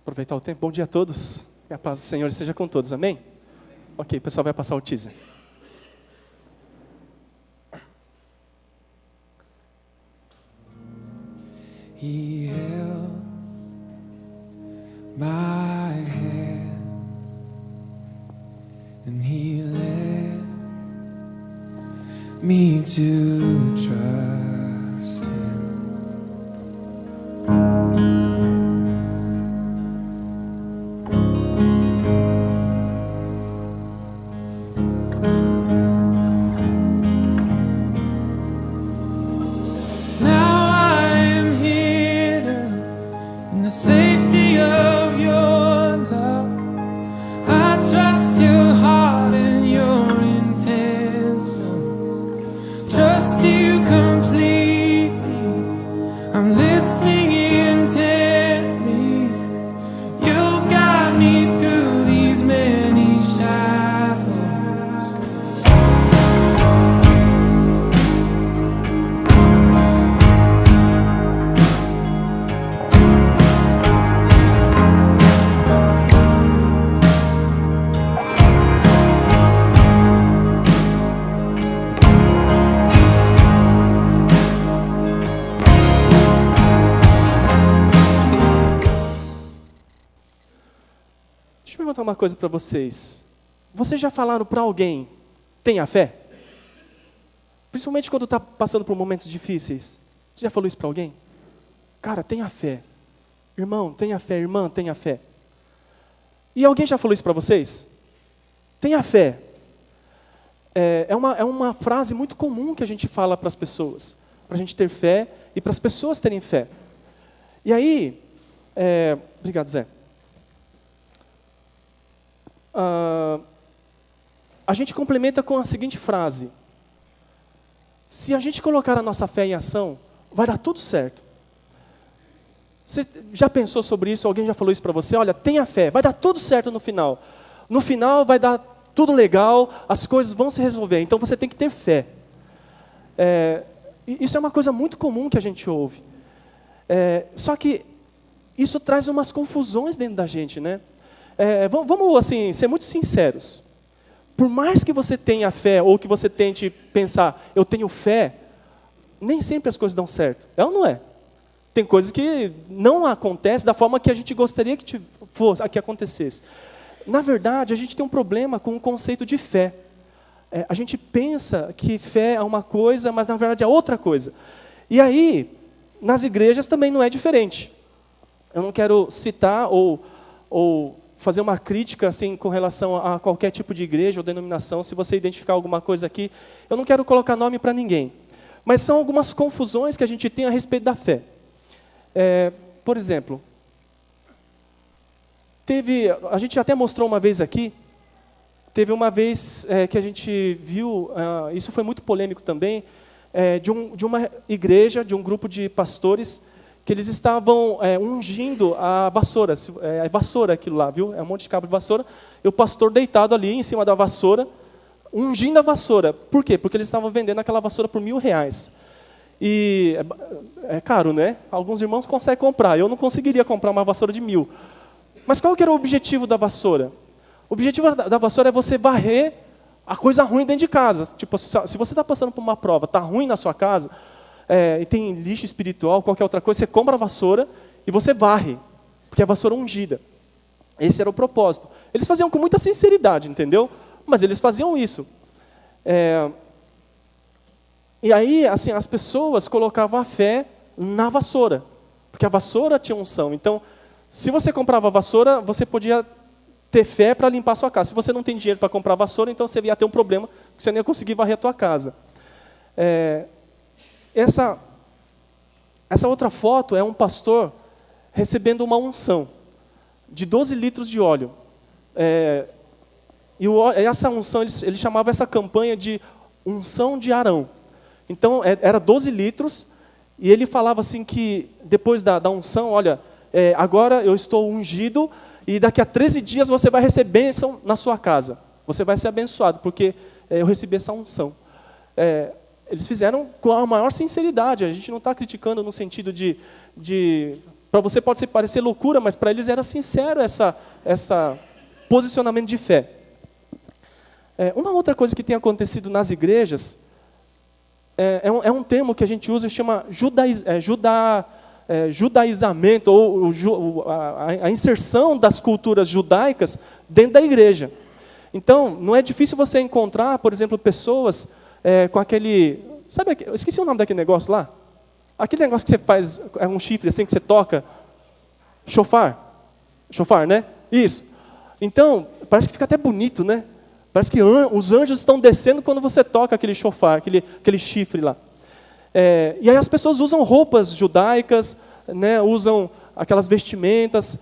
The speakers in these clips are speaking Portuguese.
Aproveitar o tempo. Bom dia a todos. Que a paz do Senhor esteja com todos. Amém? Ok, o pessoal vai passar o teaser. He held my hand and He led me to trust Him. Uma coisa para vocês. Vocês já falaram para alguém, tenha fé? Principalmente quando está passando por momentos difíceis. Você já falou isso para alguém? Cara, tenha fé. Irmão, tenha fé. Irmã, tenha fé. E alguém já falou isso para vocês? Tenha fé. É uma frase muito comum que a gente fala para as pessoas. Para a gente ter fé e para as pessoas terem fé. E aí, obrigado, Zé. A gente complementa com a seguinte frase: se a gente colocar a nossa fé em ação, vai dar tudo certo. Você já pensou sobre isso? Alguém já falou isso para você? Olha, tenha fé, vai dar tudo certo no final. No final vai dar tudo legal, as coisas vão se resolver. Então você tem que ter fé. Isso é uma coisa muito comum que a gente ouve. Só que isso traz umas confusões dentro da gente, né? Vamos assim, ser muito sinceros. Por mais que você tenha fé, ou que você tente pensar, eu tenho fé, nem sempre as coisas dão certo. É ou não é? Tem coisas que não acontecem da forma que a gente gostaria que acontecesse. Na verdade, a gente tem um problema com o conceito de fé. A gente pensa que fé é uma coisa, mas na verdade é outra coisa. E aí, nas igrejas também não é diferente. Eu não quero citar ou fazer uma crítica assim, com relação a qualquer tipo de igreja ou denominação. Se você identificar alguma coisa aqui, eu não quero colocar nome para ninguém. Mas são algumas confusões que a gente tem a respeito da fé. Por exemplo, a gente até mostrou uma vez aqui, teve uma vez que a gente viu, isso foi muito polêmico também, de uma igreja, de um grupo de pastores, que eles estavam ungindo a vassoura. É vassoura aquilo lá, viu? É um monte de cabo de vassoura. E o pastor deitado ali em cima da vassoura, ungindo a vassoura. Por quê? Porque eles estavam vendendo aquela vassoura por R$1.000. E é caro, né? Alguns irmãos conseguem comprar. Eu não conseguiria comprar uma vassoura de 1.000. Mas qual que era o objetivo da vassoura? O objetivo da vassoura é você varrer a coisa ruim dentro de casa. Tipo, se você está passando por uma prova, está ruim na sua casa, e tem lixo espiritual, qualquer outra coisa, você compra a vassoura e você varre, porque é a vassoura ungida. Esse era o propósito. Eles faziam com muita sinceridade, entendeu? Mas eles faziam isso. E aí, assim, as pessoas colocavam a fé na vassoura, porque a vassoura tinha unção. Então, se você comprava a vassoura, você podia ter fé para limpar a sua casa. Se você não tem dinheiro para comprar a vassoura, então você ia ter um problema, que você não ia conseguir varrer a tua casa. Essa outra foto é um pastor recebendo uma unção de 12 litros de óleo. E essa unção, ele chamava essa campanha de unção de Arão. Então, era 12 litros, e ele falava assim que, depois da unção, olha, agora eu estou ungido, e daqui a 13 dias você vai receber bênção na sua casa. Você vai ser abençoado, porque eu recebi essa unção. Eles fizeram com a maior sinceridade. A gente não está criticando no sentido de Para você pode parecer loucura, mas para eles era sincero essa posicionamento de fé. Uma outra coisa que tem acontecido nas igrejas é um termo que a gente usa, chama judaizamento, ou a inserção das culturas judaicas dentro da igreja. Então, não é difícil você encontrar, por exemplo, pessoas com aquele... Sabe, eu esqueci o nome daquele negócio lá. Aquele negócio que você faz, é um chifre assim que você toca. Shofar. Shofar, né? Isso. Então, parece que fica até bonito, né? Parece que os anjos estão descendo quando você toca aquele shofar, aquele chifre lá. E aí as pessoas usam roupas judaicas, né? Usam aquelas vestimentas.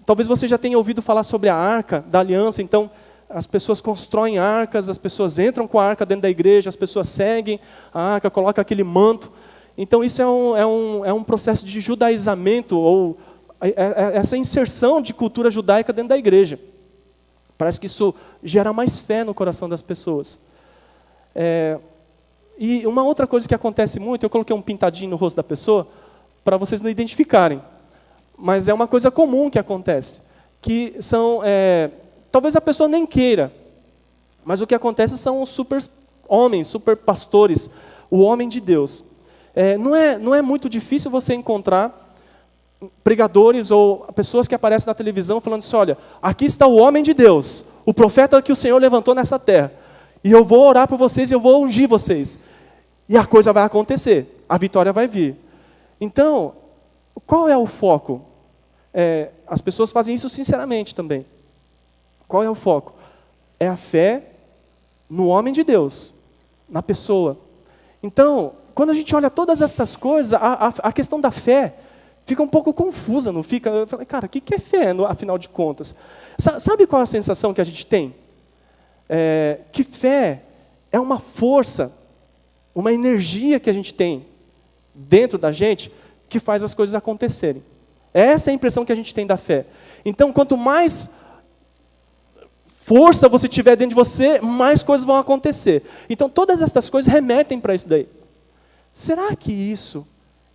Talvez você já tenha ouvido falar sobre a Arca da Aliança. Então, as pessoas constroem arcas, as pessoas entram com a arca dentro da igreja, as pessoas seguem a arca, colocam aquele manto. Então, isso é um processo de judaizamento, ou essa inserção de cultura judaica dentro da igreja. Parece que isso gera mais fé no coração das pessoas. E uma outra coisa que acontece muito, eu coloquei um pintadinho no rosto da pessoa, para vocês não identificarem. Mas é uma coisa comum que acontece, que são... talvez a pessoa nem queira, mas o que acontece são os super homens, super pastores, o homem de Deus. Não é muito difícil você encontrar pregadores ou pessoas que aparecem na televisão falando assim, olha, aqui está o homem de Deus, o profeta que o Senhor levantou nessa terra, e eu vou orar por vocês e eu vou ungir vocês. E a coisa vai acontecer, a vitória vai vir. Então, qual é o foco? As pessoas fazem isso sinceramente também. Qual é o foco? É a fé no homem de Deus, na pessoa. Então, quando a gente olha todas estas coisas, a questão da fé fica um pouco confusa, não fica? Eu falei, cara, o que é fé, afinal de contas? Sabe qual é a sensação que a gente tem? Que fé é uma força, uma energia que a gente tem dentro da gente que faz as coisas acontecerem. Essa é a impressão que a gente tem da fé. Então, quanto mais força você tiver dentro de você, mais coisas vão acontecer. Então, todas essas coisas remetem para isso daí. Será que isso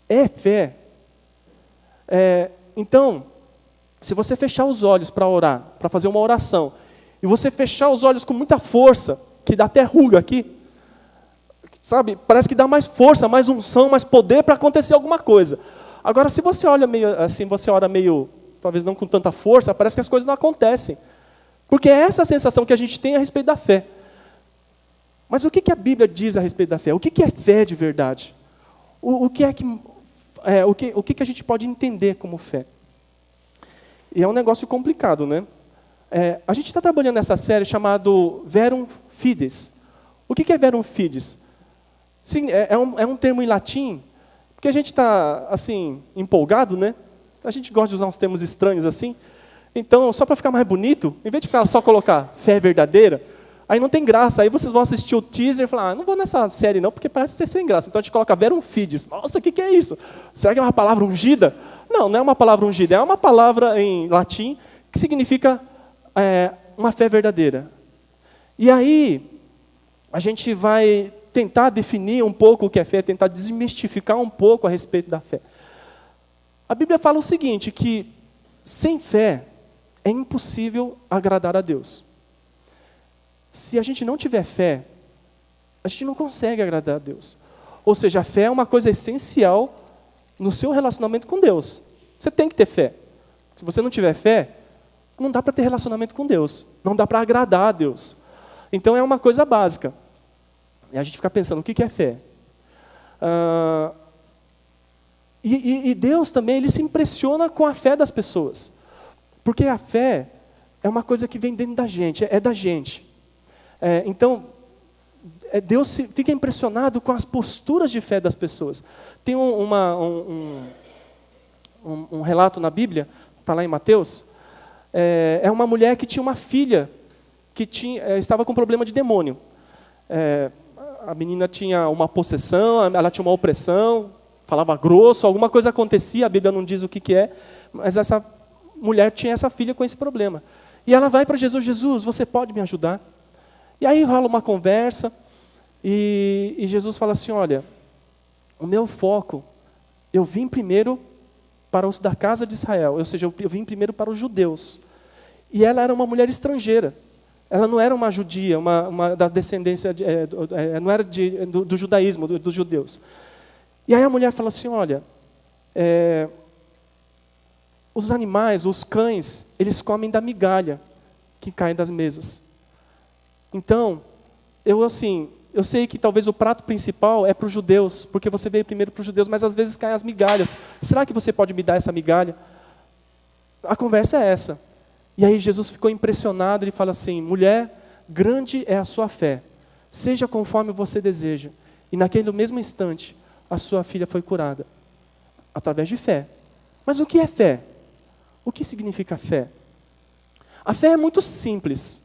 é fé? Então, se você fechar os olhos para orar, para fazer uma oração, e você fechar os olhos com muita força, que dá até ruga aqui, sabe? Parece que dá mais força, mais unção, mais poder para acontecer alguma coisa. Agora, se você olha meio assim, você ora meio, talvez não com tanta força, parece que as coisas não acontecem. Porque é essa a sensação que a gente tem a respeito da fé. Mas o que a Bíblia diz a respeito da fé? O que é fé de verdade? O que a gente pode entender como fé? E é um negócio complicado, né? A gente está trabalhando nessa série chamado Verum Fides. O que é Verum Fides? Sim, é um termo em latim, porque a gente está, assim, empolgado, né? A gente gosta de usar uns termos estranhos assim. Então, só para ficar mais bonito, em vez de só colocar fé verdadeira, aí não tem graça. Aí vocês vão assistir o teaser e falar, não vou nessa série não, porque parece ser sem graça. Então a gente coloca Verum Fides. Nossa, o que é isso? Será que é uma palavra ungida? Não, não é uma palavra ungida, é uma palavra em latim que significa uma fé verdadeira. E aí, a gente vai tentar definir um pouco o que é fé, tentar desmistificar um pouco a respeito da fé. A Bíblia fala o seguinte, que sem fé é impossível agradar a Deus. Se a gente não tiver fé, a gente não consegue agradar a Deus. Ou seja, a fé é uma coisa essencial no seu relacionamento com Deus. Você tem que ter fé. Se você não tiver fé, não dá para ter relacionamento com Deus. Não dá para agradar a Deus. Então é uma coisa básica. E a gente fica pensando, o que é fé? E Deus também, Ele se impressiona com a fé das pessoas. Porque a fé é uma coisa que vem dentro da gente, é da gente. Então, Deus fica impressionado com as posturas de fé das pessoas. Tem um relato na Bíblia, está lá em Mateus, é uma mulher que tinha uma filha que estava com problema de demônio. A menina tinha uma possessão, ela tinha uma opressão, falava grosso, alguma coisa acontecia, a Bíblia não diz o que é, mas essa mulher tinha essa filha com esse problema. E ela vai para Jesus, Jesus, você pode me ajudar? E aí rola uma conversa, e Jesus fala assim, olha, o meu foco, eu vim primeiro para os da casa de Israel, ou seja, eu vim primeiro para os judeus. E ela era uma mulher estrangeira. Ela não era uma judia, da descendência, não era do judaísmo, dos judeus. E aí a mulher fala assim, olha, os animais, os cães, eles comem da migalha que cai das mesas. Então, eu sei que talvez o prato principal é para os judeus, porque você veio primeiro para os judeus, mas às vezes caem as migalhas. Será que você pode me dar essa migalha? A conversa é essa. E aí Jesus ficou impressionado, ele fala assim, mulher, grande é a sua fé, seja conforme você deseja. E naquele mesmo instante, a sua filha foi curada, através de fé. Mas o que é fé? O que significa fé? A fé é muito simples.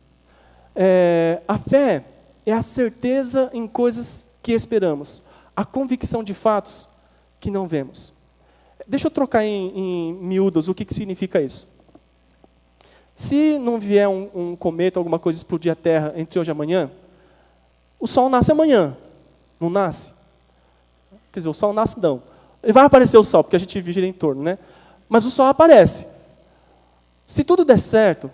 A fé é a certeza em coisas que esperamos, a convicção de fatos que não vemos. Deixa eu trocar em miúdos o que significa isso. Se não vier um cometa, alguma coisa explodir a Terra entre hoje e amanhã, o Sol nasce amanhã, não nasce? Quer dizer, o Sol nasce não. Ele vai aparecer o Sol, porque a gente gira em torno, né? Mas o Sol aparece. Se tudo der certo,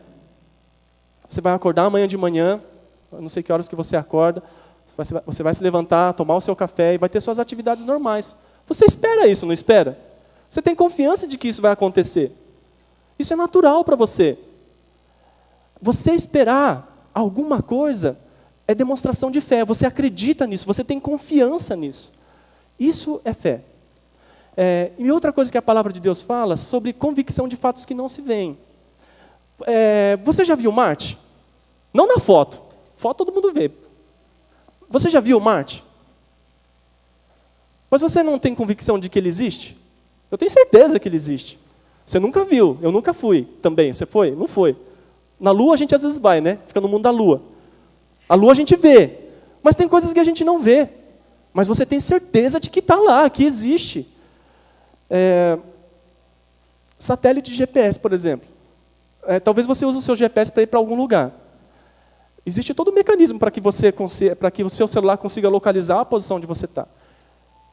você vai acordar amanhã de manhã, eu não sei que horas que você acorda, você vai se levantar, tomar o seu café e vai ter suas atividades normais. Você espera isso, não espera? Você tem confiança de que isso vai acontecer. Isso é natural para você. Você esperar alguma coisa é demonstração de fé. Você acredita nisso, você tem confiança nisso. Isso é fé. E outra coisa que a palavra de Deus fala sobre convicção de fatos que não se veem. Você já viu Marte? Não na foto. Foto todo mundo vê. Você já viu Marte? Mas você não tem convicção de que ele existe? Eu tenho certeza que ele existe. Você nunca viu, eu nunca fui também. Você foi? Não foi. Na Lua a gente às vezes vai, né? Fica no mundo da Lua. A Lua a gente vê, mas tem coisas que a gente não vê. Mas você tem certeza de que está lá, que existe. Satélite de GPS, por exemplo. Talvez você use o seu GPS para ir para algum lugar. Existe todo um mecanismo para que o seu celular consiga localizar a posição onde você está.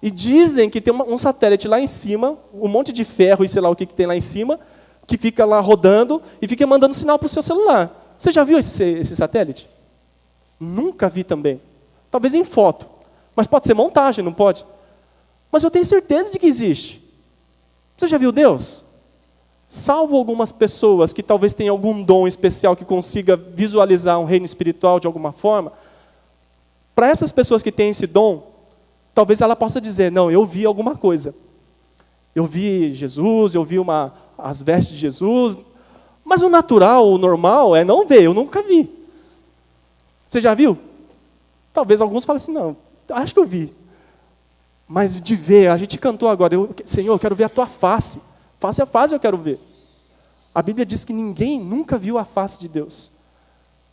E dizem que tem um satélite lá em cima, um monte de ferro e sei lá o que tem lá em cima, que fica lá rodando e fica mandando sinal para o seu celular. Você já viu esse satélite? Nunca vi também. Talvez em foto. Mas pode ser montagem, não pode? Mas eu tenho certeza de que existe. Você já viu Deus? Salvo algumas pessoas que talvez tenham algum dom especial que consiga visualizar um reino espiritual de alguma forma, para essas pessoas que têm esse dom, talvez ela possa dizer, não, eu vi alguma coisa. Eu vi Jesus, eu vi as vestes de Jesus, mas o natural, o normal é não ver, eu nunca vi. Você já viu? Talvez alguns falem assim, não, acho que eu vi. Mas de ver, a gente cantou agora, Senhor, eu quero ver a tua face. Face a face eu quero ver. A Bíblia diz que ninguém nunca viu a face de Deus.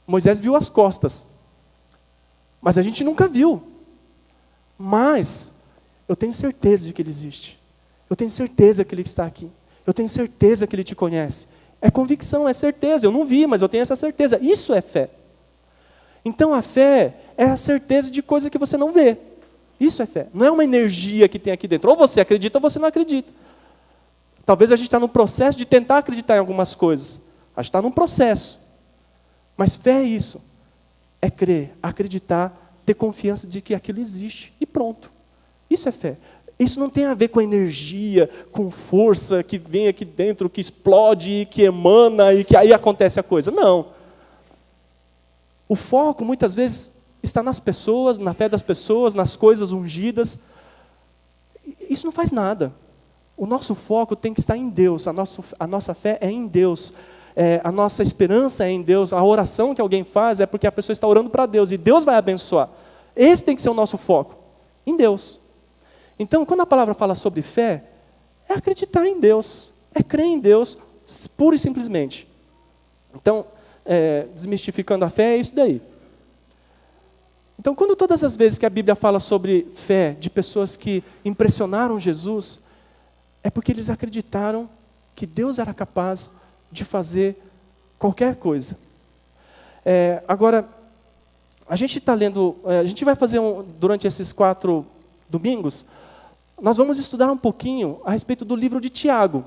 Moisés viu as costas. Mas a gente nunca viu. Mas eu tenho certeza de que Ele existe. Eu tenho certeza que Ele está aqui. Eu tenho certeza que Ele te conhece. É convicção, é certeza. Eu não vi, mas eu tenho essa certeza. Isso é fé. Então a fé é a certeza de coisa que você não vê. Isso é fé. Não é uma energia que tem aqui dentro. Ou você acredita ou você não acredita. Talvez a gente está no processo de tentar acreditar em algumas coisas. A gente está num processo. Mas fé é isso. É crer, acreditar, ter confiança de que aquilo existe. E pronto. Isso é fé. Isso não tem a ver com energia, com força que vem aqui dentro, que explode, que emana e que aí acontece a coisa. Não. O foco, muitas vezes, está nas pessoas, na fé das pessoas, nas coisas ungidas. Isso não faz nada. O nosso foco tem que estar em Deus, a nossa fé é em Deus, a nossa esperança é em Deus, a oração que alguém faz é porque a pessoa está orando para Deus e Deus vai abençoar. Esse tem que ser o nosso foco, em Deus. Então, quando a palavra fala sobre fé, é acreditar em Deus, é crer em Deus, pura e simplesmente. Então, desmistificando a fé, é isso daí. Então, quando todas as vezes que a Bíblia fala sobre fé de pessoas que impressionaram Jesus, é porque eles acreditaram que Deus era capaz de fazer qualquer coisa. Agora, a gente está lendo, a gente vai fazer durante esses 4 domingos, nós vamos estudar um pouquinho a respeito do livro de Tiago.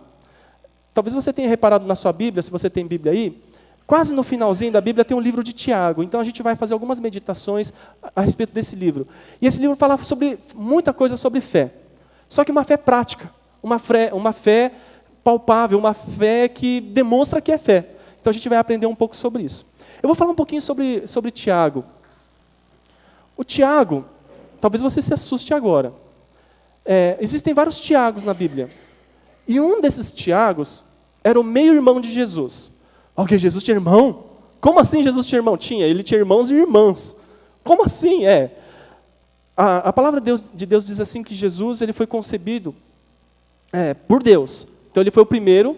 Talvez você tenha reparado na sua Bíblia, se você tem Bíblia aí, quase no finalzinho da Bíblia tem um livro de Tiago. Então a gente vai fazer algumas meditações a respeito desse livro. E esse livro fala sobre muita coisa sobre fé. Só que uma fé prática, uma fé palpável, uma fé que demonstra que é fé. Então a gente vai aprender um pouco sobre isso. Eu vou falar um pouquinho sobre Tiago. O Tiago, talvez você se assuste agora. Existem vários Tiagos na Bíblia. E um desses Tiagos era o meio-irmão de Jesus. Ok, Jesus tinha irmão? Como assim Jesus tinha irmão? Tinha, ele tinha irmãos e irmãs. Como assim? A palavra de Deus diz assim que Jesus ele foi concebido por Deus. Então ele foi o primeiro,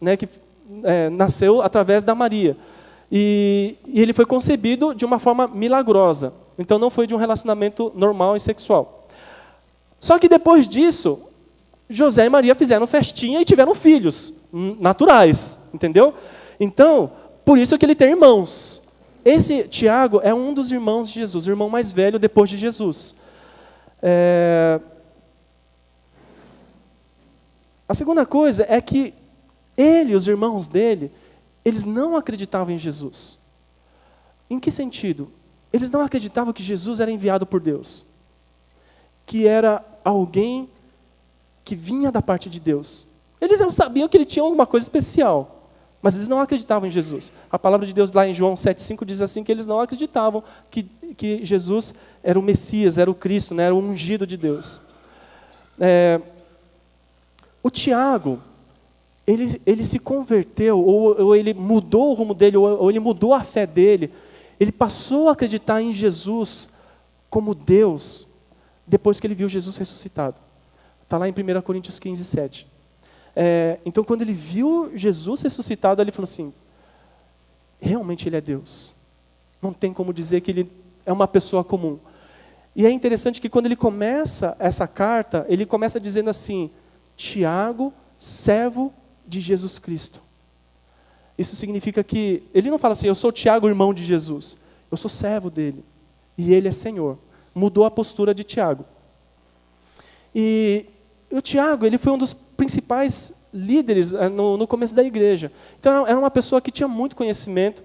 né, que nasceu através da Maria. E ele foi concebido de uma forma milagrosa. Então não foi de um relacionamento normal e sexual. Só que depois disso, José e Maria fizeram festinha e tiveram filhos naturais, entendeu? Então, por isso que ele tem irmãos. Esse Tiago é um dos irmãos de Jesus, o irmão mais velho depois de Jesus. A segunda coisa é que ele e os irmãos dele, eles não acreditavam em Jesus. Em que sentido? Eles não acreditavam que Jesus era enviado por Deus, que era alguém que vinha da parte de Deus. Eles não sabiam que ele tinha alguma coisa especial, mas eles não acreditavam em Jesus. A palavra de Deus lá em João 7,5 diz assim que eles não acreditavam que Jesus era o Messias, era o Cristo, né, era o ungido de Deus. O Tiago, ele se converteu, ou ele mudou o rumo dele, ou ele mudou a fé dele. Ele passou a acreditar em Jesus como Deus, depois que ele viu Jesus ressuscitado. Está lá em 1 Coríntios 15, 7. Então, quando ele viu Jesus ressuscitado, ele falou assim, realmente ele é Deus. Não tem como dizer que ele é uma pessoa comum. E é interessante que quando ele começa essa carta, ele começa dizendo assim, Tiago, servo de Jesus Cristo. Isso significa que, ele não fala assim, eu sou Tiago, irmão de Jesus. Eu sou servo dele. E ele é Senhor. Mudou a postura de Tiago. E o Tiago, ele foi um dos principais líderes no começo da igreja. Então, era uma pessoa que tinha muito conhecimento.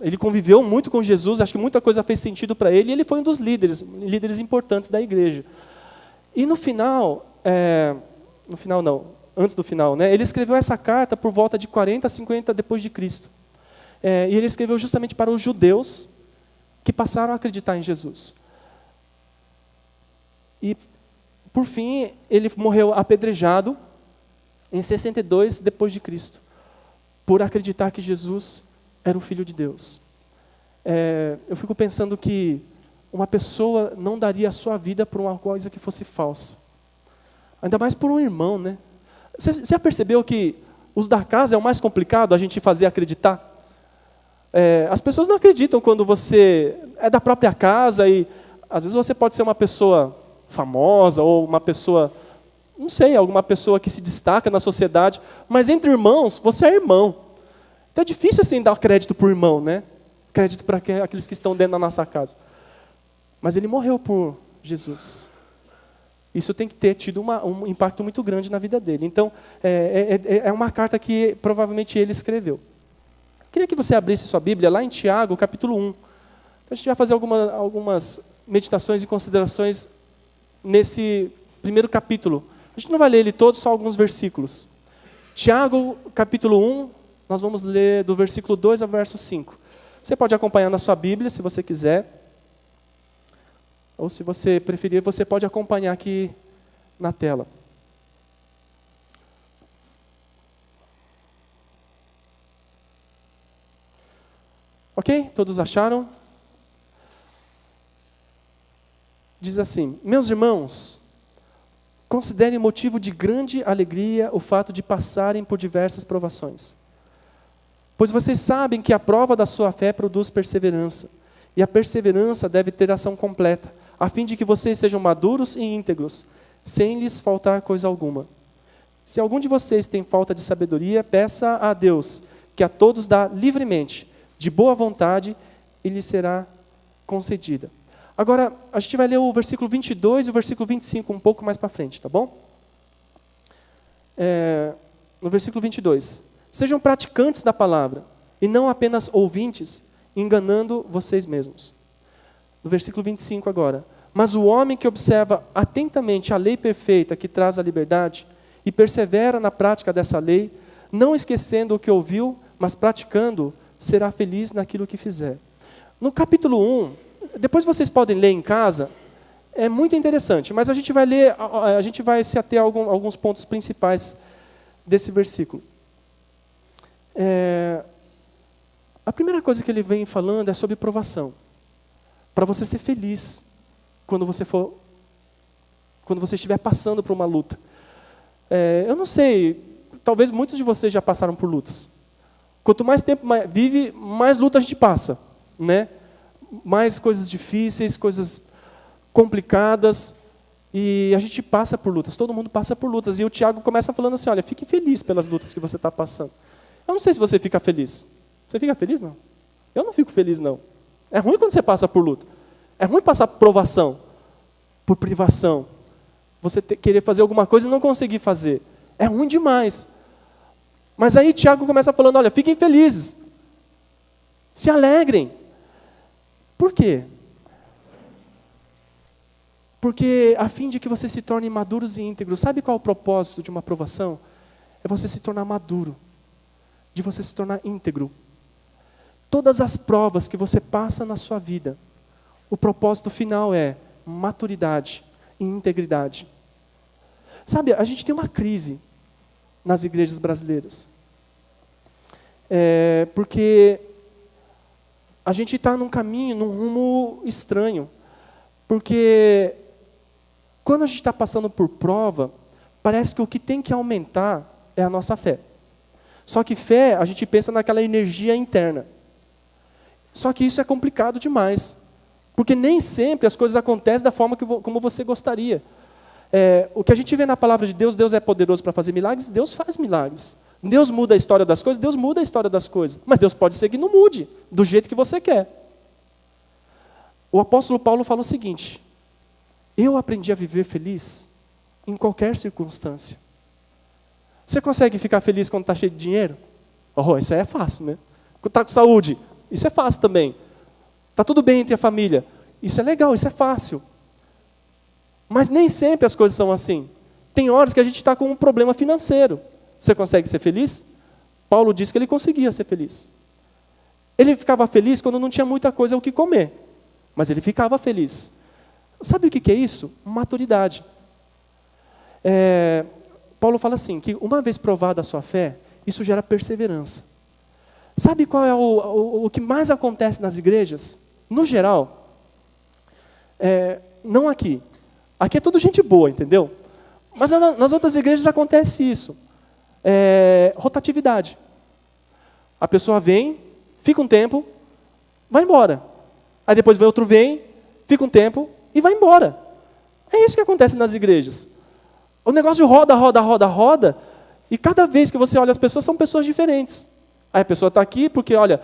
Ele conviveu muito com Jesus, acho que muita coisa fez sentido para ele. E ele foi um dos líderes importantes da igreja. E no final, antes do final, né, ele escreveu essa carta por volta de 40 a 50 depois de Cristo. E ele escreveu justamente para os judeus que passaram a acreditar em Jesus. E, por fim, ele morreu apedrejado em 62 depois de Cristo, por acreditar que Jesus era o Filho de Deus. Eu fico pensando que uma pessoa não daria a sua vida por uma coisa que fosse falsa. Ainda mais por um irmão, né? Você já percebeu que os da casa é o mais complicado a gente fazer acreditar? As pessoas não acreditam quando você é da própria casa e às vezes você pode ser uma pessoa famosa ou uma pessoa, não sei, alguma pessoa que se destaca na sociedade, mas entre irmãos, você é irmão. Então é difícil assim dar crédito para o irmão, né? Crédito para aqueles que estão dentro da nossa casa. Mas ele morreu por Jesus. Isso tem que ter tido um impacto muito grande na vida dele. Então, é uma carta que provavelmente ele escreveu. Queria que você abrisse sua Bíblia lá em Tiago, capítulo 1. Então, a gente vai fazer algumas meditações e considerações nesse primeiro capítulo. A gente não vai ler ele todo, só alguns versículos. Tiago, capítulo 1, nós vamos ler do versículo 2 ao verso 5. Você pode acompanhar na sua Bíblia, se você quiser. Ou se você preferir, você pode acompanhar aqui na tela. Ok? Todos acharam? Diz assim, meus irmãos, considerem motivo de grande alegria o fato de passarem por diversas provações. Pois vocês sabem que a prova da sua fé produz perseverança, e a perseverança deve ter ação completa, a fim de que vocês sejam maduros e íntegros, sem lhes faltar coisa alguma. Se algum de vocês tem falta de sabedoria, peça a Deus, que a todos dá livremente, de boa vontade, e lhe será concedida. Agora, a gente vai ler o versículo 22 e o versículo 25 um pouco mais para frente, tá bom? no versículo 22. Sejam praticantes da palavra, e não apenas ouvintes, enganando vocês mesmos. No versículo 25 agora. Mas o homem que observa atentamente a lei perfeita que traz a liberdade, e persevera na prática dessa lei, não esquecendo o que ouviu, mas praticando, será feliz naquilo que fizer. No capítulo 1, depois vocês podem ler em casa, é muito interessante, mas a gente vai ler, a gente vai se ater a alguns pontos principais desse versículo. A primeira coisa que ele vem falando é sobre provação. Para você ser feliz quando você estiver passando por uma luta. Eu não sei, talvez muitos de vocês já passaram por lutas. Quanto mais tempo vive, mais luta a gente passa, né? Mais coisas difíceis, coisas complicadas, e a gente passa por lutas, todo mundo passa por lutas. E o Tiago começa falando assim, olha, fique feliz pelas lutas que você está passando. Eu não sei se você fica feliz. Você fica feliz? Não. Eu não fico feliz, não. É ruim quando você passa por luta. É ruim passar por provação, por privação. Você querer fazer alguma coisa e não conseguir fazer. É ruim demais. Mas aí Tiago começa falando, olha, fiquem felizes. Se alegrem. Por quê? Porque a fim de que você se torne maduros e íntegros. Sabe qual é o propósito de uma provação? É você se tornar maduro. De você se tornar íntegro. Todas as provas que você passa na sua vida, o propósito final é maturidade e integridade. Sabe, a gente tem uma crise nas igrejas brasileiras. Porque a gente está num caminho, num rumo estranho. Porque quando a gente está passando por prova, parece que o que tem que aumentar é a nossa fé. Só que fé, a gente pensa naquela energia interna. Só que isso é complicado demais. Porque nem sempre as coisas acontecem da forma como você gostaria. O que a gente vê na palavra de Deus, Deus é poderoso para fazer milagres, Deus faz milagres. Deus muda a história das coisas, Deus muda a história das coisas. Mas Deus pode ser que não mude, do jeito que você quer. O apóstolo Paulo fala o seguinte, eu aprendi a viver feliz em qualquer circunstância. Você consegue ficar feliz quando está cheio de dinheiro? Isso aí é fácil, né? Quando está com saúde, isso é fácil também. Está tudo bem entre a família, isso é legal, isso é fácil. Mas nem sempre as coisas são assim. Tem horas que a gente está com um problema financeiro. Você consegue ser feliz? Paulo disse que ele conseguia ser feliz. Ele ficava feliz quando não tinha muita coisa o que comer. Mas ele ficava feliz. Sabe o que é isso? Maturidade. Paulo fala assim, que uma vez provada a sua fé, isso gera perseverança. Sabe qual é o que mais acontece nas igrejas? No geral, não aqui. Aqui é tudo gente boa, entendeu? Mas nas outras igrejas acontece isso. Rotatividade. A pessoa vem, fica um tempo, vai embora. Aí depois vem outro, fica um tempo e vai embora. É isso que acontece nas igrejas. O negócio roda, e cada vez que você olha as pessoas, são pessoas diferentes. Aí a pessoa está aqui porque, olha,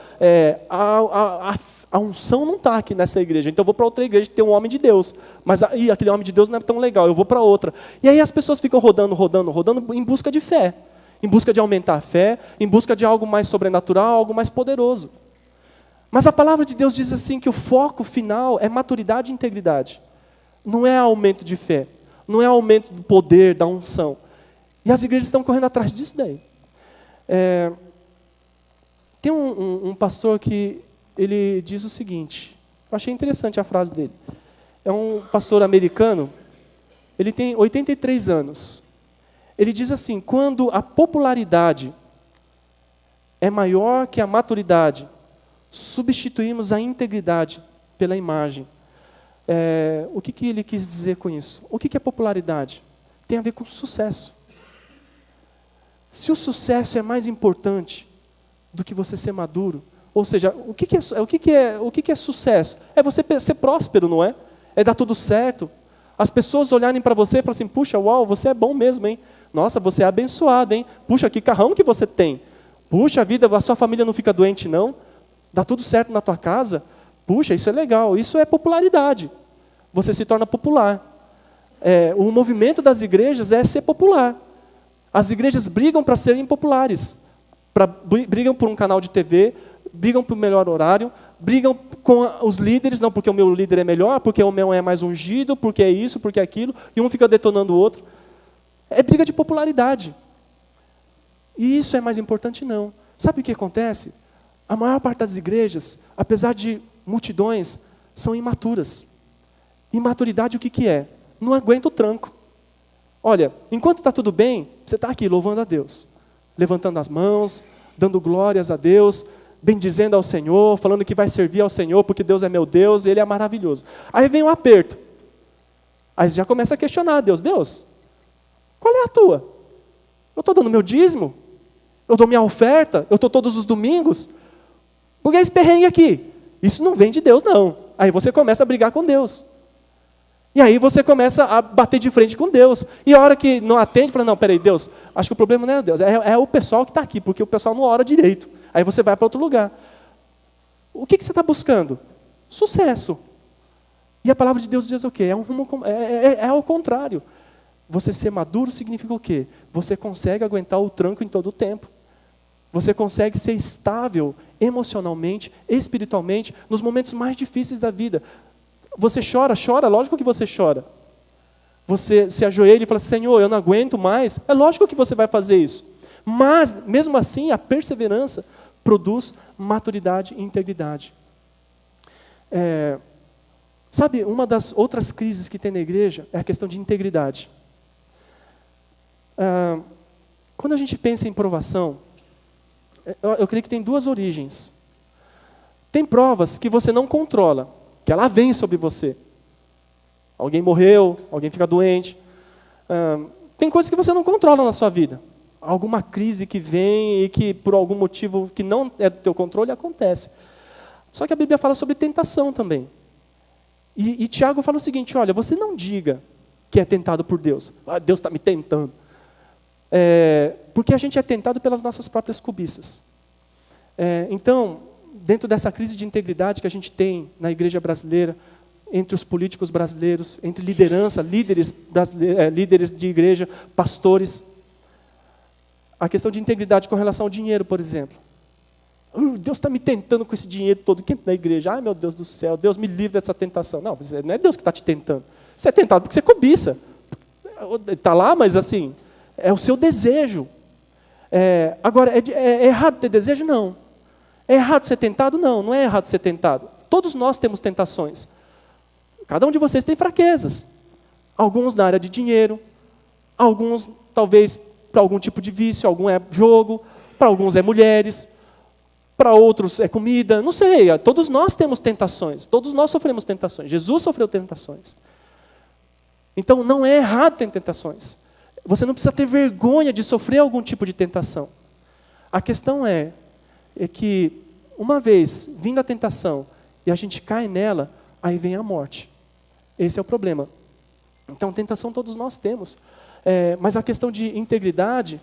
a unção não está aqui nessa igreja, então eu vou para outra igreja que tem um homem de Deus. Mas aquele homem de Deus não é tão legal, eu vou para outra. E aí as pessoas ficam rodando em busca de fé. Em busca de aumentar a fé, em busca de algo mais sobrenatural, algo mais poderoso. Mas a palavra de Deus diz assim que o foco final é maturidade e integridade. Não é aumento de fé, não é aumento do poder, da unção. E as igrejas estão correndo atrás disso daí. Tem um pastor que ele diz o seguinte, eu achei interessante a frase dele. É um pastor americano, ele tem 83 anos. Ele diz assim, quando a popularidade é maior que a maturidade, substituímos a integridade pela imagem. O que ele quis dizer com isso? O que é popularidade? Tem a ver com sucesso. Se o sucesso é mais importante do que você ser maduro, ou seja, o que é sucesso? É você ser próspero, não é? É dar tudo certo. As pessoas olharem para você e falarem assim, puxa, uau, você é bom mesmo, hein? Nossa, você é abençoado, hein? Puxa, que carrão que você tem. Puxa vida, a sua família não fica doente, não? Dá tudo certo na tua casa? Puxa, isso é legal, isso é popularidade. Você se torna popular. O movimento das igrejas é ser popular. As igrejas brigam para serem populares, brigam por um canal de TV, brigam por melhor horário, brigam com os líderes, não porque o meu líder é melhor, porque o meu é mais ungido, porque é isso, porque é aquilo, e um fica detonando o outro. É briga de popularidade. E isso é mais importante? Não. Sabe o que acontece? A maior parte das igrejas, apesar de multidões, são imaturas. Imaturidade o que é? Não aguenta o tranco. Olha, enquanto está tudo bem, você está aqui louvando a Deus, levantando as mãos, dando glórias a Deus, bendizendo ao Senhor, falando que vai servir ao Senhor, porque Deus é meu Deus, Ele é maravilhoso. Aí vem um aperto. Aí já começa a questionar Deus. Deus, qual é a tua? Eu estou dando meu dízimo? Eu dou minha oferta? Eu estou todos os domingos? Por que esse perrengue aqui? Isso não vem de Deus, não. Aí você começa a brigar com Deus. E aí você começa a bater de frente com Deus. E a hora que não atende, fala, não, peraí, Deus, acho que o problema não é Deus, é o pessoal que está aqui, porque o pessoal não ora direito. Aí você vai para outro lugar. O que você está buscando? Sucesso. E a palavra de Deus diz o quê? É ao contrário. Você ser maduro significa o quê? Você consegue aguentar o tranco em todo o tempo. Você consegue ser estável emocionalmente, espiritualmente, nos momentos mais difíceis da vida. Você chora, lógico que você chora. Você se ajoelha e fala, Senhor, eu não aguento mais. É lógico que você vai fazer isso. Mas, mesmo assim, a perseverança produz maturidade e integridade. Sabe, uma das outras crises que tem na igreja é a questão de integridade. Quando a gente pensa em provação, eu creio que tem duas origens. Tem provas que você não controla, que ela vem sobre você. Alguém morreu, alguém fica doente. Tem coisas que você não controla na sua vida. Alguma crise que vem e que por algum motivo que não é do teu controle acontece. Só que a Bíblia fala sobre tentação também. E Tiago fala o seguinte, olha, você não diga que é tentado por Deus. Deus está me tentando. Porque a gente é tentado pelas nossas próprias cobiças. Então, dentro dessa crise de integridade que a gente tem na igreja brasileira, entre os políticos brasileiros, entre liderança, líderes de igreja, pastores, a questão de integridade com relação ao dinheiro, por exemplo. Deus está me tentando com esse dinheiro todo aqui na igreja. Ai, meu Deus do céu, Deus me livre dessa tentação. Não é Deus que está te tentando. Você é tentado porque você cobiça. Está lá, mas assim, é o seu desejo. Agora, é errado ter desejo? Não. É errado ser tentado? Não, não é errado ser tentado. Todos nós temos tentações. Cada um de vocês tem fraquezas. Alguns na área de dinheiro, alguns talvez para algum tipo de vício, algum é jogo, para alguns é mulheres, para outros é comida, não sei. Todos nós temos tentações, todos nós sofremos tentações. Jesus sofreu tentações. Então não é errado ter tentações. Você não precisa ter vergonha de sofrer algum tipo de tentação. A questão é que uma vez vindo a tentação e a gente cai nela, aí vem a morte. Esse é o problema. Então, tentação todos nós temos. Mas a questão de integridade,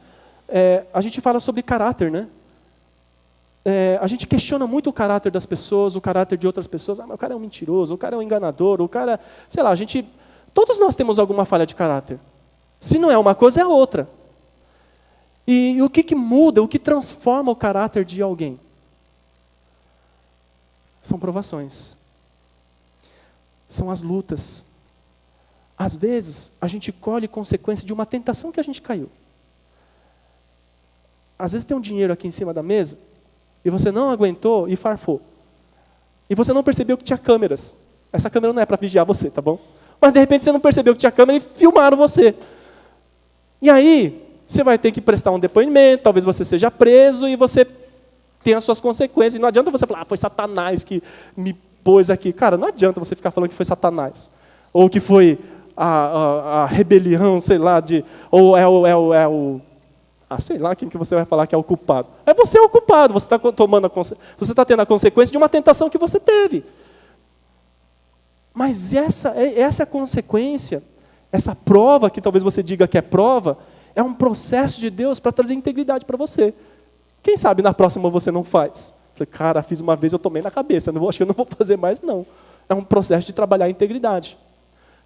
a gente fala sobre caráter, né? A gente questiona muito o caráter das pessoas, o caráter de outras pessoas. Mas o cara é um mentiroso, o cara é um enganador, o cara... Sei lá, todos nós temos alguma falha de caráter. Se não é uma coisa, é outra. E o que muda, o que transforma o caráter de alguém? São provações. São as lutas. Às vezes, a gente colhe consequência de uma tentação que a gente caiu. Às vezes tem um dinheiro aqui em cima da mesa, e você não aguentou e farfou. E você não percebeu que tinha câmeras. Essa câmera não é para vigiar você, tá bom? Mas de repente você não percebeu que tinha câmera e filmaram você. E aí, você vai ter que prestar um depoimento, talvez você seja preso e você tem as suas consequências. E não adianta você falar, foi Satanás que me pôs aqui. Cara, não adianta você ficar falando que foi Satanás. Ou que foi a rebelião, sei lá, ou é o sei lá quem que você vai falar que é o culpado. Você é o culpado, você está tendo a consequência de uma tentação que você teve. Mas essa consequência, essa prova, que talvez você diga que é prova, é um processo de Deus para trazer integridade para você. Quem sabe na próxima você não faz? Falei, cara, fiz uma vez, eu tomei na cabeça, acho que eu não vou fazer mais, não. É um processo de trabalhar a integridade.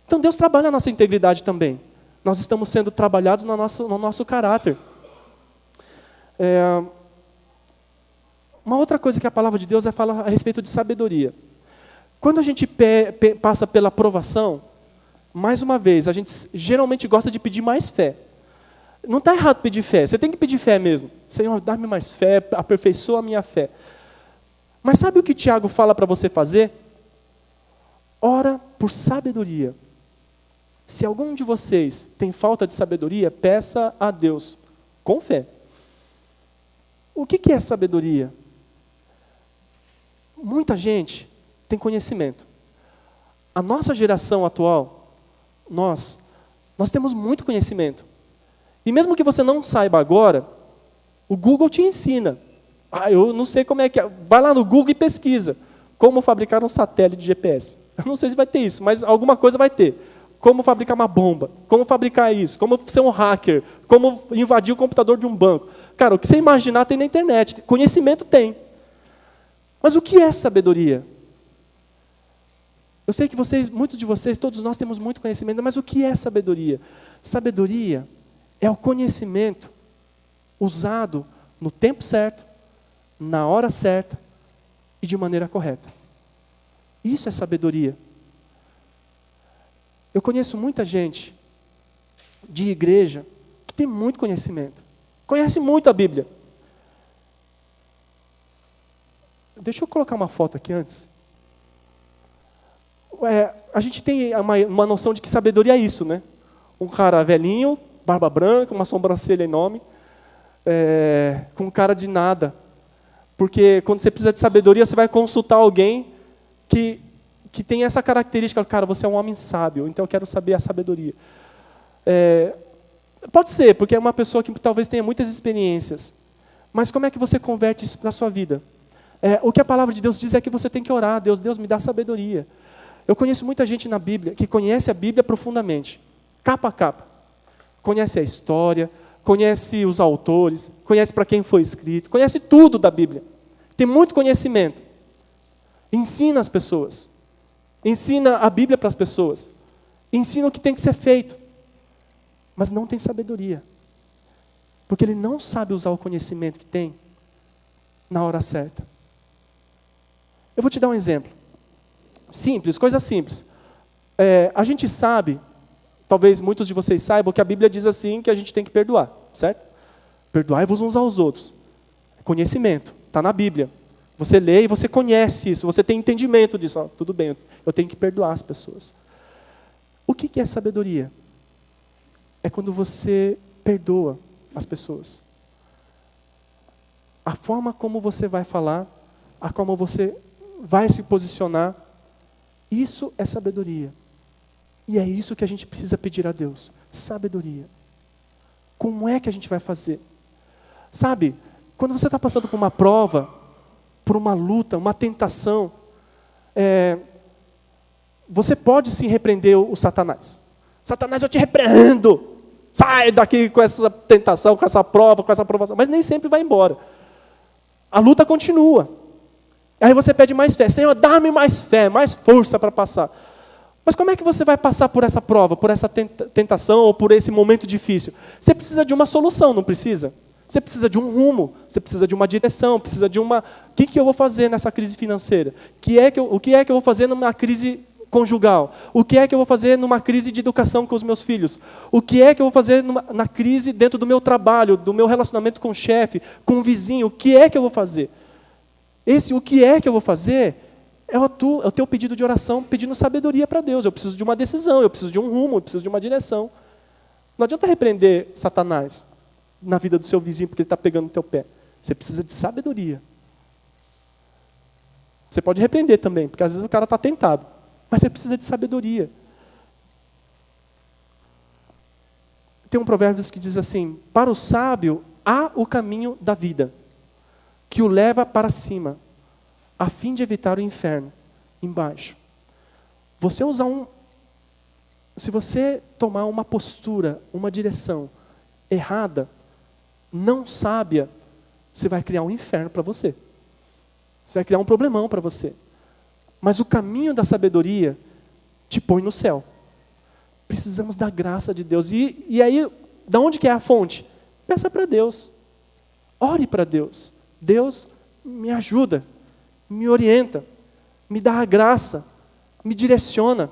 Então Deus trabalha a nossa integridade também. Nós estamos sendo trabalhados no nosso caráter. Uma outra coisa que a palavra de Deus fala a respeito de sabedoria. Quando a gente passa pela provação, mais uma vez, a gente geralmente gosta de pedir mais fé. Não está errado pedir fé, você tem que pedir fé mesmo. Senhor, dá-me mais fé, aperfeiçoa a minha fé. Mas sabe o que Tiago fala para você fazer? Ora por sabedoria. Se algum de vocês tem falta de sabedoria, peça a Deus com fé. O que é sabedoria? Muita gente tem conhecimento. A nossa geração atual, nós temos muito conhecimento. E mesmo que você não saiba agora, o Google te ensina. Eu não sei como é que é. Vai lá no Google e pesquisa. Como fabricar um satélite de GPS. Eu não sei se vai ter isso, mas alguma coisa vai ter. Como fabricar uma bomba. Como fabricar isso. Como ser um hacker. Como invadir o computador de um banco. Cara, o que você imaginar tem na internet. Conhecimento tem. Mas o que é sabedoria? Eu sei que muitos de vocês, todos nós temos muito conhecimento, mas o que é sabedoria? Sabedoria é o conhecimento usado no tempo certo, na hora certa e de maneira correta. Isso é sabedoria. Eu conheço muita gente de igreja que tem muito conhecimento. Conhece muito a Bíblia. Deixa eu colocar uma foto aqui antes. A gente tem uma noção de que sabedoria é isso, né? Um cara velhinho, barba branca, uma sobrancelha enorme, com cara de nada. Porque quando você precisa de sabedoria, você vai consultar alguém que tem essa característica. Cara, você é um homem sábio, então eu quero saber a sabedoria. Pode ser, porque é uma pessoa que talvez tenha muitas experiências. Mas como é que você converte isso para a sua vida? O que a palavra de Deus diz é que você tem que orar. Deus me dá sabedoria. Eu conheço muita gente na Bíblia que conhece a Bíblia profundamente, capa a capa. Conhece a história, conhece os autores, conhece para quem foi escrito, conhece tudo da Bíblia. Tem muito conhecimento. Ensina as pessoas. Ensina a Bíblia para as pessoas. Ensina o que tem que ser feito. Mas não tem sabedoria. Porque ele não sabe usar o conhecimento que tem na hora certa. Eu vou te dar um exemplo. Simples, coisa simples. A gente sabe, talvez muitos de vocês saibam, que a Bíblia diz assim que a gente tem que perdoar, certo? Perdoai-vos uns aos outros. Conhecimento, está na Bíblia. Você lê e você conhece isso, você tem entendimento disso. Tudo bem, eu tenho que perdoar as pessoas. O que é sabedoria? É quando você perdoa as pessoas. A forma como você vai falar, a como você vai se posicionar, isso é sabedoria. E é isso que a gente precisa pedir a Deus. Sabedoria. Como é que a gente vai fazer? Sabe, quando você está passando por uma prova, por uma luta, uma tentação, você pode sim repreender o Satanás. Satanás, eu te repreendo. Sai daqui com essa tentação, com essa prova, com essa provação. Mas nem sempre vai embora. A luta continua. Aí você pede mais fé. Senhor, dá-me mais fé, mais força para passar. Mas como é que você vai passar por essa prova, por essa tentação ou por esse momento difícil? Você precisa de uma solução, não precisa? Você precisa de um rumo, você precisa de uma direção, precisa de uma... O que eu vou fazer nessa crise financeira? O que é que eu vou fazer numa crise conjugal? O que é que eu vou fazer numa crise de educação com os meus filhos? O que é que eu vou fazer na crise dentro do meu trabalho, do meu relacionamento com o chefe, com o vizinho? O que é que eu vou fazer? O que é que eu vou fazer é o teu pedido de oração, pedindo sabedoria para Deus. Eu preciso de uma decisão, eu preciso de um rumo, eu preciso de uma direção. Não adianta repreender Satanás na vida do seu vizinho porque ele está pegando no teu pé. Você precisa de sabedoria. Você pode repreender também, porque às vezes o cara está tentado. Mas você precisa de sabedoria. Tem um provérbio que diz assim: para o sábio há o caminho da vida, que o leva para cima, a fim de evitar o inferno embaixo. Se você tomar uma postura, uma direção errada, não sábia, você vai criar um inferno para você. Você vai criar um problemão para você. Mas o caminho da sabedoria te põe no céu. Precisamos da graça de Deus. E aí, da onde que é a fonte? Peça para Deus. Ore para Deus. Deus, me ajuda, me orienta, me dá a graça, me direciona.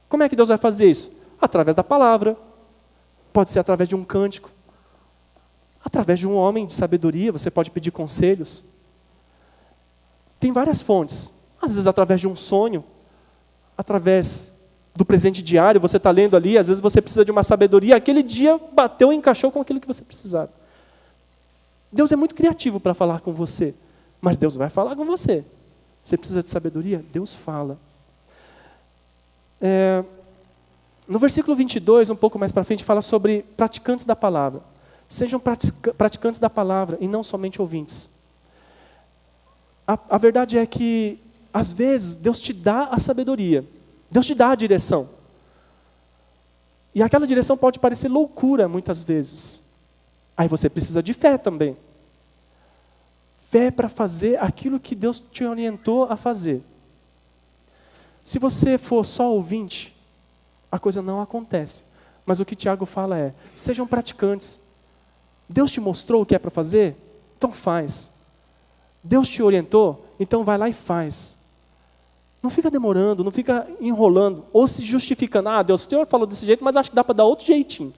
Como é que Deus vai fazer isso? Através da palavra. Pode ser através de um cântico. Através de um homem de sabedoria, você pode pedir conselhos. Tem várias fontes. Às vezes através de um sonho, através do presente diário, você está lendo ali, às vezes você precisa de uma sabedoria, aquele dia bateu e encaixou com aquilo que você precisava. Deus é muito criativo para falar com você, mas Deus vai falar com você. Você precisa de sabedoria? Deus fala. No versículo 22, um pouco mais para frente, fala sobre praticantes da palavra. Sejam praticantes da palavra e não somente ouvintes. A verdade é que, às vezes, Deus te dá a sabedoria. Deus te dá a direção. E aquela direção pode parecer loucura, muitas vezes. Aí você precisa de fé também. Fé para fazer aquilo que Deus te orientou a fazer. Se você for só ouvinte, a coisa não acontece. Mas o que Tiago fala é, sejam praticantes. Deus te mostrou o que é para fazer? Então faz. Deus te orientou? Então vai lá e faz. Não fica demorando, não fica enrolando, ou se justificando. Ah, Deus, o Senhor falou desse jeito, mas acho que dá para dar outro jeitinho.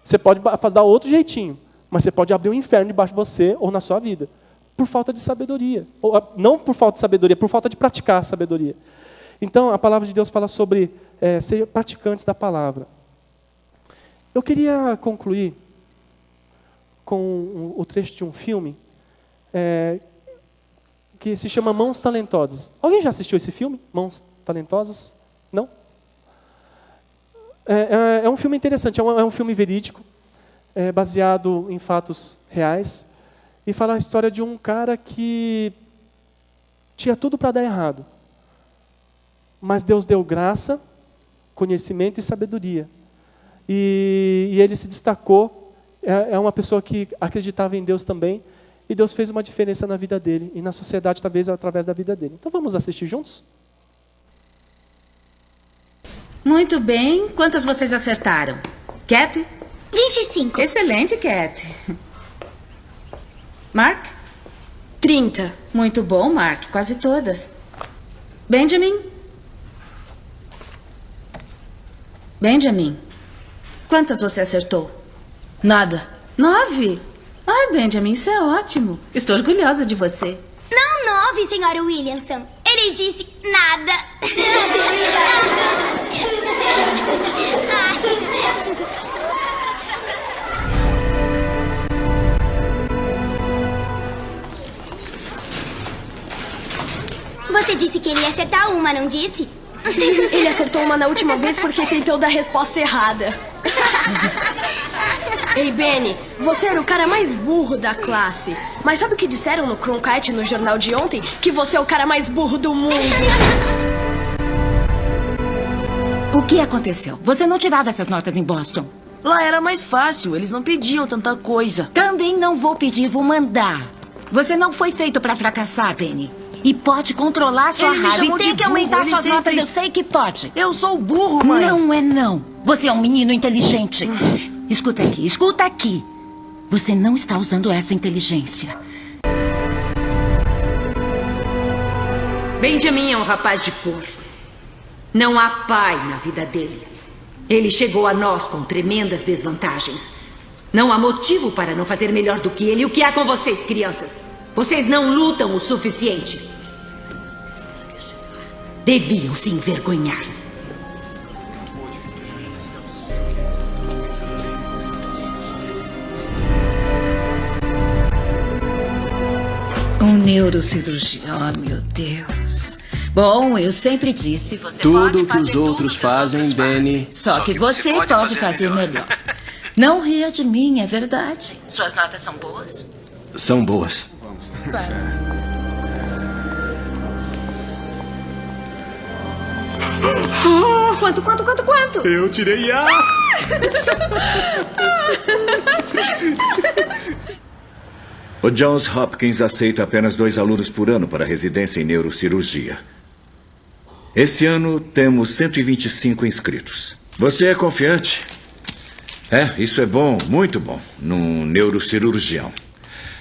Você pode dar outro jeitinho, mas você pode abrir um inferno debaixo de você ou na sua vida, por falta de sabedoria. Ou, não por falta de sabedoria, por falta de praticar a sabedoria. Então, a palavra de Deus fala sobre ser praticantes da palavra. Eu queria concluir com o trecho de um filme que se chama Mãos Talentosas. Alguém já assistiu esse filme? Mãos Talentosas? Não? É um filme interessante, é um filme verídico, baseado em fatos reais, e fala a história de um cara que tinha tudo para dar errado. Mas Deus deu graça, conhecimento e sabedoria. E ele se destacou, é uma pessoa que acreditava em Deus também, e Deus fez uma diferença na vida dele, e na sociedade talvez através da vida dele. Então vamos assistir juntos? Muito bem. Quantas vocês acertaram? Cat? 25. Excelente, Cat. Mark? 30. Muito bom, Mark. Quase todas. Benjamin? Benjamin, quantas você acertou? Nada. 9? Ai, Benjamin, isso é ótimo. Estou orgulhosa de você. Não 9, senhora Williamson. Ele disse nada. Você disse que ele ia acertar uma, não disse? Ele acertou uma na última vez porque tentou dar a resposta errada. Ei, Benny, você era o cara mais burro da classe. Mas sabe o que disseram no Cronkite no jornal de ontem? Que você é o cara mais burro do mundo. O que aconteceu? Você não tirava essas notas em Boston. Lá era mais fácil, eles não pediam tanta coisa. Também não vou pedir, vou mandar. Você não foi feito pra fracassar, Benny. E pode controlar sua Ele me raiva. chamou E tem de que burro, aumentar ele suas sempre- notas, eu sei que pode. Eu sou burro, mãe. Não é não. Você é um menino inteligente. Escuta aqui, escuta aqui. Você não está usando essa inteligência. Benjamin é um rapaz de cor. Não há pai na vida dele. Ele chegou a nós com tremendas desvantagens. Não há motivo para não fazer melhor do que ele. O que há com vocês, crianças? Vocês não lutam o suficiente. Deviam se envergonhar. Um neurocirurgião, oh meu Deus. Bom, eu sempre disse, você Tudo pode que fazer os tudo outros que fazem, os outros Benny. Só que você pode fazer melhor. Não ria de mim, é verdade. Suas notas são boas? São boas. Quanto? Eu tirei A. O Johns Hopkins aceita apenas 2 alunos por ano para residência em neurocirurgia. Esse ano temos 125 inscritos. Você é confiante? É, isso é bom, muito bom, num neurocirurgião.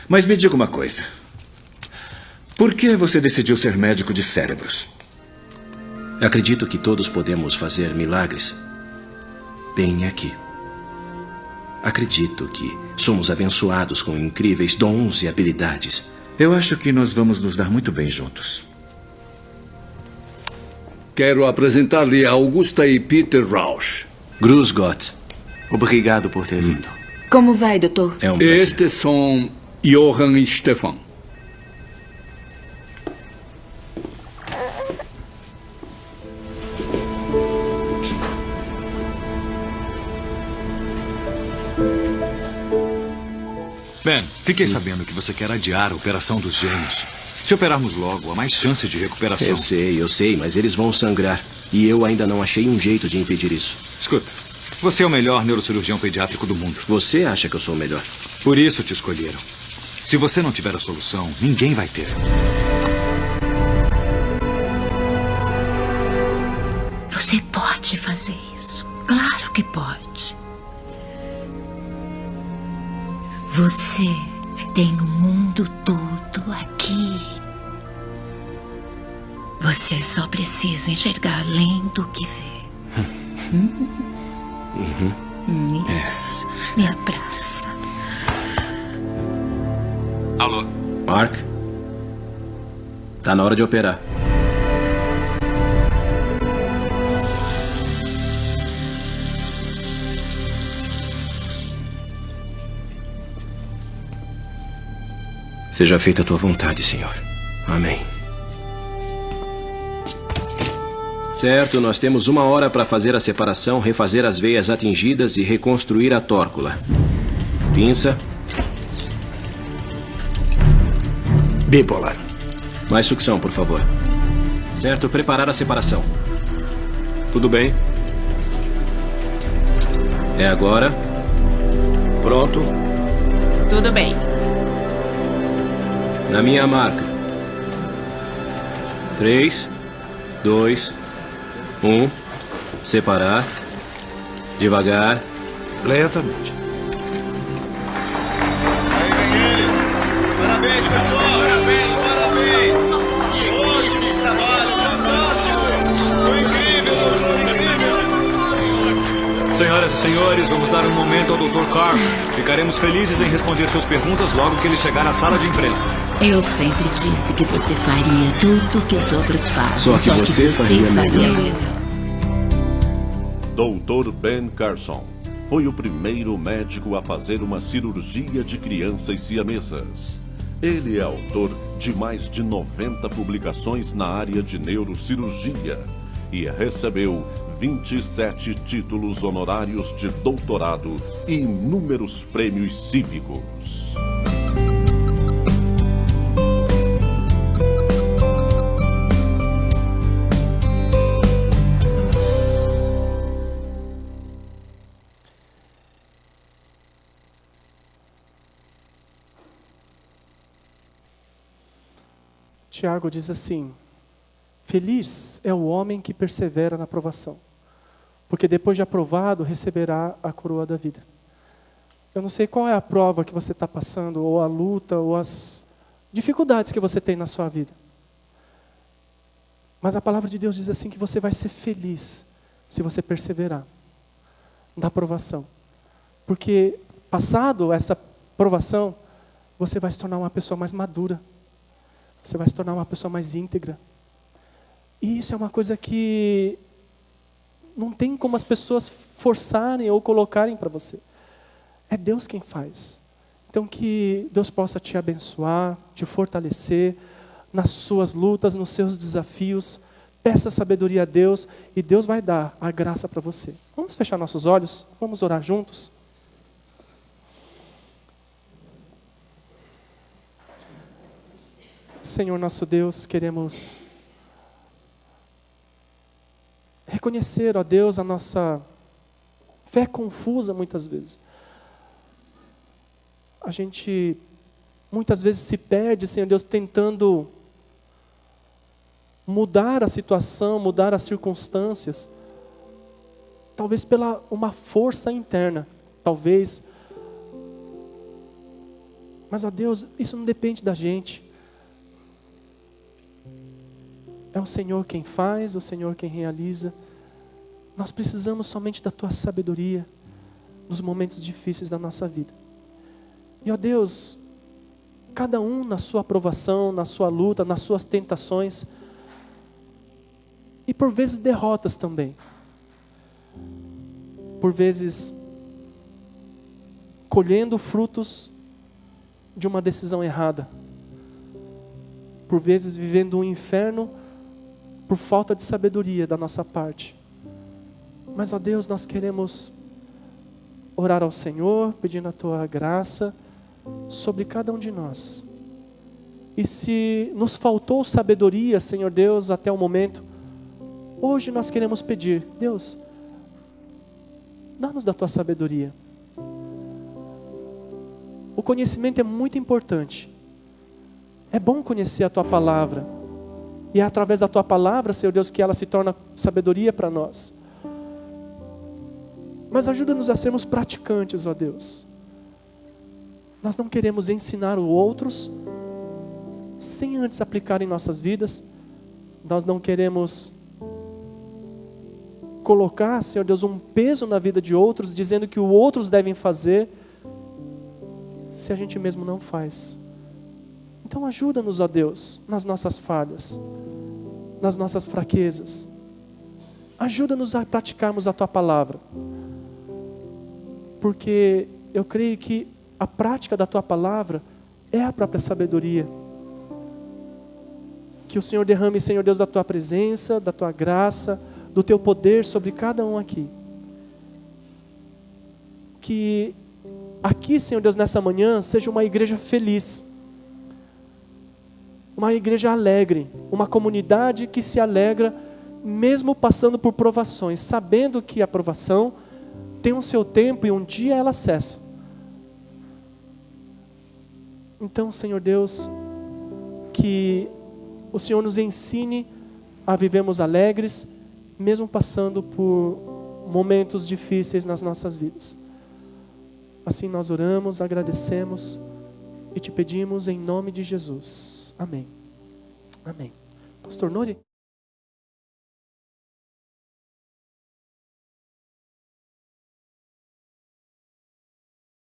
Mas me diga uma coisa. Por que você decidiu ser médico de cérebros? Acredito que todos podemos fazer milagres. Bem aqui. Acredito que somos abençoados com incríveis dons e habilidades. Eu acho que nós vamos nos dar muito bem juntos. Quero apresentar-lhe a Augusta e Peter Rausch. Grüß Gott. Obrigado por ter vindo. Como vai, doutor? É um prazer. Estes são Johann e Stefan. Ben, fiquei sabendo que você quer adiar a operação dos gêmeos. Se operarmos logo, há mais chance de recuperação. Eu sei, mas eles vão sangrar. E eu ainda não achei um jeito de impedir isso. Escuta, você é o melhor neurocirurgião pediátrico do mundo. Você acha que eu sou o melhor? Por isso te escolheram. Se você não tiver a solução, ninguém vai ter. Você pode fazer isso. Claro que pode. Você tem o mundo todo aqui. Você só precisa enxergar além do que vê. Isso. Me abraça. Alô? Mark? Tá na hora de operar. Seja feita a tua vontade, Senhor. Amém. Certo, nós temos 1 hora para fazer a separação, refazer as veias atingidas e reconstruir a tórcula. Pinça. Bipolar. Mais sucção, por favor. Certo, preparar a separação. Tudo bem? É agora. Pronto? Tudo bem. Na minha marca. 3, 2, 1. Separar. Devagar. Lentamente. Parabéns, pessoal! Parabéns! Ótimo trabalho! Fantástico! Foi incrível! Senhoras e senhores, vamos dar um momento ao Dr. Carson. Ficaremos felizes em responder suas perguntas logo que ele chegar na sala de imprensa. Eu sempre disse que você faria tudo que os outros fazem. Só que você faria melhor. Dr. Ben Carson foi o primeiro médico a fazer uma cirurgia de crianças siamesas. Ele é autor de mais de 90 publicações na área de neurocirurgia e recebeu 27 títulos honorários de doutorado e inúmeros prêmios cívicos. Tiago diz assim: feliz é o homem que persevera na provação, porque depois de aprovado receberá a coroa da vida. Eu não sei qual é a prova que você está passando, ou a luta, ou as dificuldades que você tem na sua vida. Mas a palavra de Deus diz assim que você vai ser feliz se você perseverar na provação. Porque passado essa provação, você vai se tornar uma pessoa mais madura. Você vai se tornar uma pessoa mais íntegra. E isso é uma coisa que não tem como as pessoas forçarem ou colocarem para você. É Deus quem faz. Então que Deus possa te abençoar, te fortalecer nas suas lutas, nos seus desafios. Peça sabedoria a Deus e Deus vai dar a graça para você. Vamos fechar nossos olhos? Vamos orar juntos? Senhor nosso Deus, queremos reconhecer, ó Deus, a nossa fé confusa muitas vezes. A gente muitas vezes se perde, Senhor Deus, tentando mudar a situação, mudar as circunstâncias, talvez pela uma força interna, talvez. Mas, ó Deus, isso não depende da gente. É o Senhor quem faz, é o Senhor quem realiza. Nós precisamos somente da Tua sabedoria nos momentos difíceis da nossa vida. E, ó Deus, cada um na sua aprovação, na sua luta, nas suas tentações, e por vezes derrotas também. Por vezes colhendo frutos de uma decisão errada. Por vezes vivendo um inferno por falta de sabedoria da nossa parte. Mas, ó Deus, nós queremos orar ao Senhor, pedindo a Tua graça sobre cada um de nós. E se nos faltou sabedoria, Senhor Deus, até o momento, hoje nós queremos pedir, Deus, dá-nos da Tua sabedoria. O conhecimento é muito importante. É bom conhecer a Tua palavra. E é através da Tua palavra, Senhor Deus, que ela se torna sabedoria para nós. Mas ajuda-nos a sermos praticantes, ó Deus. Nós não queremos ensinar os outros sem antes aplicar em nossas vidas. Nós não queremos colocar, Senhor Deus, um peso na vida de outros, dizendo que os outros devem fazer, se a gente mesmo não faz. Então ajuda-nos, ó Deus, nas nossas falhas, nas nossas fraquezas. Ajuda-nos a praticarmos a Tua palavra. Porque eu creio que a prática da Tua palavra é a própria sabedoria. Que o Senhor derrame, Senhor Deus, da Tua presença, da Tua graça, do Teu poder sobre cada um aqui. Que aqui, Senhor Deus, nessa manhã, seja uma igreja feliz. Uma igreja alegre. Uma comunidade que se alegra, mesmo passando por provações, sabendo que a provação tem o seu tempo e um dia ela cessa. Então, Senhor Deus, que o Senhor nos ensine a vivermos alegres, mesmo passando por momentos difíceis nas nossas vidas. Assim nós oramos, agradecemos e te pedimos em nome de Jesus. Amém. Amém. Pastor Nori?